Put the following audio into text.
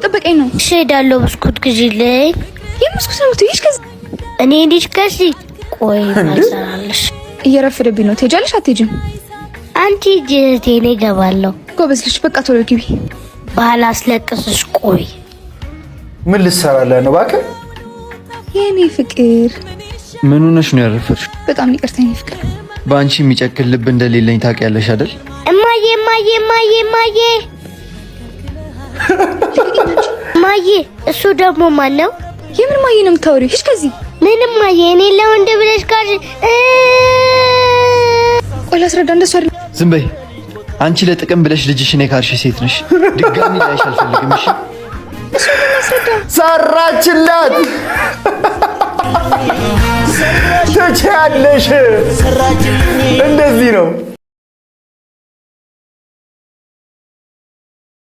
እየጠበቀኝ ነው። እሺ ሄዳለሁ። ብስኩት ግዢልኝ። የብስኩት ነው ትይሽ? ከዚህ እኔ ልጅ ከዚህ ቆይ ማሰራለሽ። እየረፈደብኝ ነው። ትሄጃለሽ አትሄጂም? አንቺ ጅቴ ነው ገባለሁ። ጎበዝ ልጅ በቃ ቶሎ ግቢ። ባላስለቅስሽ ቆይ ምን ልትሰራለህ ነው? እባክህ የኔ ፍቅር ምን ሆነሽ ነው ያረፈድሽ? በጣም ይቅርታ የኔ ፍቅር። በአንቺ የሚጨክል ልብ እንደሌለኝ ታውቂያለሽ አይደል? እማዬ እማዬ እማዬ እማዬ እማዬ። እሱ ደግሞ ማን ነው? የምን ማዬ ነው የምታወሪው? ሂጅ ከዚህ። ምንም ማዬ እኔ ለወንድ ብለሽ ጋር ቆይ ላስረዳ። እንደሱ አይደል። ዝም በይ አንቺ። ለጥቅም ብለሽ ልጅሽን የካርሽ ሴት ነሽ። ድጋሚ ላይሽ አልፈልግም። እሺ ሰራችላት። ትችያለሽ። እንደዚህ ነው